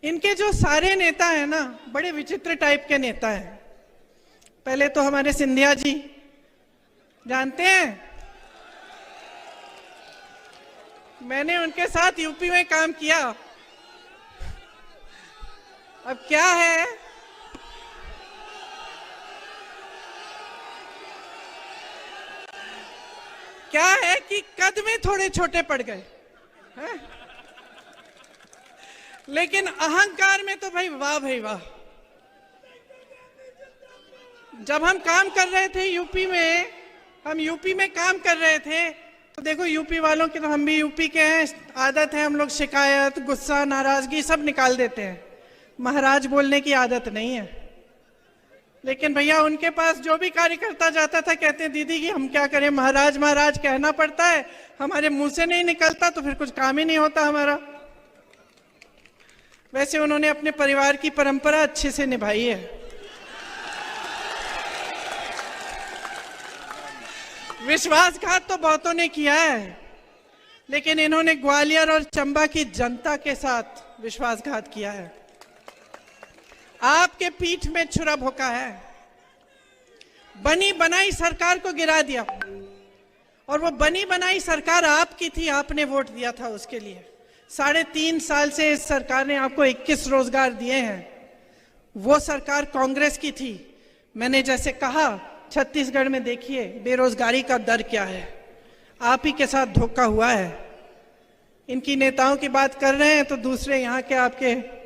इनके जो सारे नेता हैं ना, बड़े विचित्र टाइप के नेता हैं। पहले तो हमारे सिंधिया जी, जानते हैं, मैंने उनके साथ यूपी में काम किया। अब क्या है कि कद में थोड़े छोटे पड़ गए हैं? लेकिन अहंकार में तो भाई वाह। जब हम काम कर रहे थे यूपी में काम कर रहे थे, तो देखो यूपी वालों की, तो हम भी यूपी के हैं, आदत है हम लोग शिकायत, गुस्सा, नाराजगी सब निकाल देते हैं। महाराज बोलने की आदत नहीं है। लेकिन भैया उनके पास जो भी कार्यकर्ता जाता था, कहते हैं दीदी कि हम क्या करें, महाराज महाराज कहना पड़ता है, हमारे मुंह से नहीं निकलता तो फिर कुछ काम ही नहीं होता हमारा। वैसे उन्होंने अपने परिवार की परंपरा अच्छे से निभाई है। विश्वासघात तो बहुतों ने किया है, लेकिन इन्होंने ग्वालियर और चंबा की जनता के साथ विश्वासघात किया है। आपके पीठ में छुरा भोंका है, बनी बनाई सरकार को गिरा दिया, और वो बनी बनाई सरकार आपकी थी, आपने वोट दिया था उसके लिए। 3.5 साल से इस सरकार ने आपको 21 रोजगार दिए हैं। वो सरकार कांग्रेस की थी। मैंने जैसे कहा, छत्तीसगढ़ में देखिए बेरोजगारी का दर क्या है, आप ही के साथ धोखा हुआ है। इनकी नेताओं की बात कर रहे हैं तो दूसरे यहाँ के आपके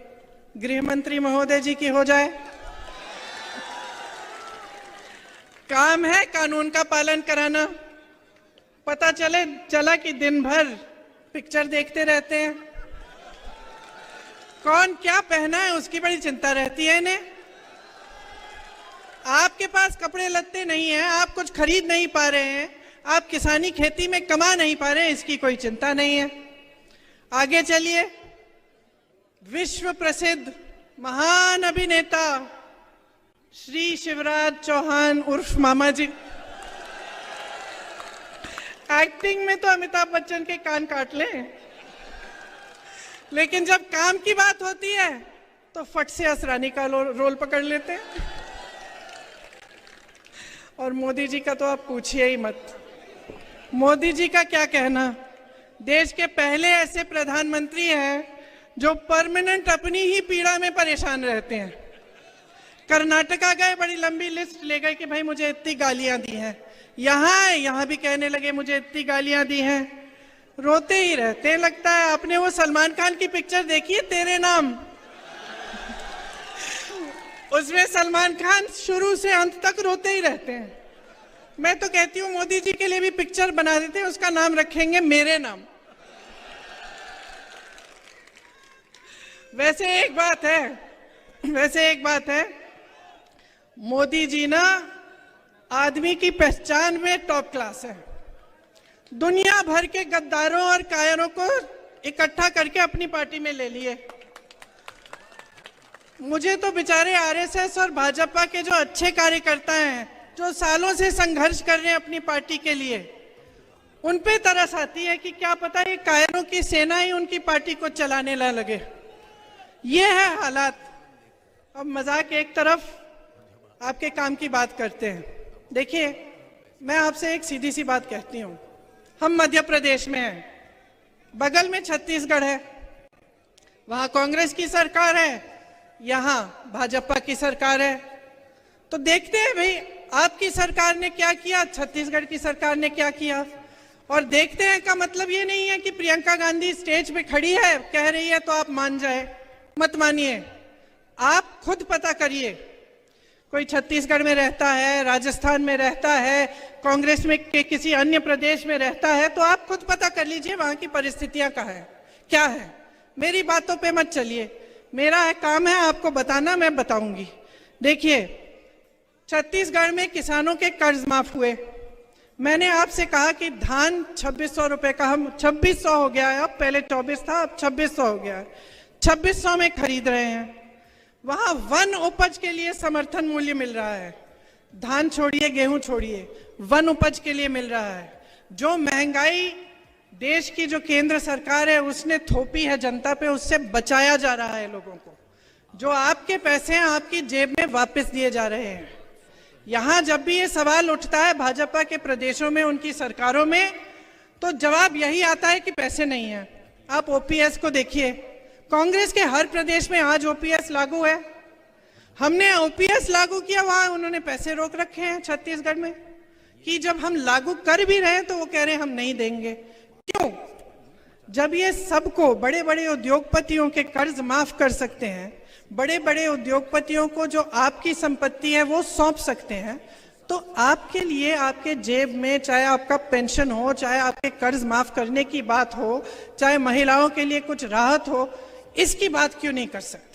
गृह मंत्री महोदय जी की हो जाए। काम है कानून का पालन कराना। पता चला कि दिन भर पिक्चर देखते रहते हैं, कौन क्या पहना है उसकी बड़ी चिंता रहती है इन्हें। आपके पास कपड़े लत्ते नहीं हैं, आप कुछ खरीद नहीं पा रहे हैं, आप किसानी खेती में कमा नहीं पा रहे हैं, इसकी कोई चिंता नहीं है। आगे चलिए, विश्व प्रसिद्ध महान अभिनेता श्री शिवराज चौहान उर्फ मामा जी, एक्टिंग में तो अमिताभ बच्चन के कान काट लें, लेकिन जब काम की बात होती है तो फट से असरानी का रोल पकड़ लेते हैं। और मोदी जी का तो आप पूछिए ही मत। मोदी जी का क्या कहना, देश के पहले ऐसे प्रधानमंत्री हैं जो परमानेंट अपनी ही पीड़ा में परेशान रहते हैं। कर्नाटका गए, बड़ी लंबी लिस्ट ले गए कि भाई मुझे इतनी गालियां दी हैं, यहाँ भी कहने लगे मुझे इतनी गालियां दी हैं, रोते ही रहते हैं। लगता है आपने वो सलमान खान की पिक्चर देखी है तेरे नाम, उसमें सलमान खान शुरू से अंत तक रोते ही रहते हैं। मैं तो कहती हूँ मोदी जी के लिए भी पिक्चर बना देते हैं, उसका नाम रखेंगे मेरे नाम। वैसे एक बात है, मोदी जी ना आदमी की पहचान में टॉप क्लास है। दुनिया भर के गद्दारों और कायरों को इकट्ठा करके अपनी पार्टी में ले लिए। मुझे तो बेचारे आरएसएस और भाजपा के जो अच्छे कार्यकर्ता हैं, जो सालों से संघर्ष कर रहे हैं अपनी पार्टी के लिए, उन पे तरस आती है कि क्या पता ये कायरों की सेना ही उनकी पार्टी को चलाने ना लगे। ये है हालात। अब मजाक एक तरफ, आपके काम की बात करते हैं। देखिए, मैं आपसे एक सीधी सी बात कहती हूँ, हम मध्य प्रदेश में हैं, बगल में छत्तीसगढ़ है, वहां कांग्रेस की सरकार है, यहाँ भाजपा की सरकार है। तो देखते हैं भाई आपकी सरकार ने क्या किया, छत्तीसगढ़ की सरकार ने क्या किया, और देखते हैं का मतलब ये नहीं है कि प्रियंका गांधी स्टेज पे खड़ी है कह रही है तो आप मान जाए। मत मानिए, आप खुद पता करिए। कोई छत्तीसगढ़ में रहता है, राजस्थान में रहता है, कांग्रेस में के किसी अन्य प्रदेश में रहता है, तो आप खुद पता कर लीजिए वहां की परिस्थितियां क्या है। मेरी बातों पे मत चलिए, मेरा काम है आपको बताना, मैं बताऊंगी। देखिए, छत्तीसगढ़ में किसानों के कर्ज माफ हुए। मैंने आपसे कहा कि धान 2600 रुपए का, हम 2600 हो गया है, अब पहले 24 था, अब 2600 हो गया है, 2600 में खरीद रहे हैं। वहां वन उपज के लिए समर्थन मूल्य मिल रहा है। धान छोड़िए, गेहूं छोड़िए, वन उपज के लिए मिल रहा है। जो महंगाई देश की जो केंद्र सरकार है उसने थोपी है जनता पे, उससे बचाया जा रहा है लोगों को। जो आपके पैसे हैं आपकी जेब में वापस दिए जा रहे हैं। यहां जब भी ये सवाल उठता है भाजपा के प्रदेशों में, उनकी सरकारों में, तो जवाब यही आता है कि पैसे नहीं है। आप ओपीएस को देखिए, कांग्रेस के हर प्रदेश में आज ओपीएस लागू है। हमने ओपीएस लागू किया, वहां उन्होंने पैसे रोक रखे हैं छत्तीसगढ़ में, कि जब हम लागू कर भी रहे हैं तो वो कह रहे हैं हम नहीं देंगे। क्यों? जब ये सबको, बड़े बड़े उद्योगपतियों के कर्ज माफ कर सकते हैं, बड़े बड़े उद्योगपतियों को जो आपकी संपत्ति है वो सौंप सकते हैं, तो आपके लिए, आपके जेब में, चाहे आपका पेंशन हो, चाहे आपके कर्ज माफ करने की बात हो, चाहे महिलाओं के लिए कुछ राहत हो, इसकी बात क्यों नहीं कर सकते?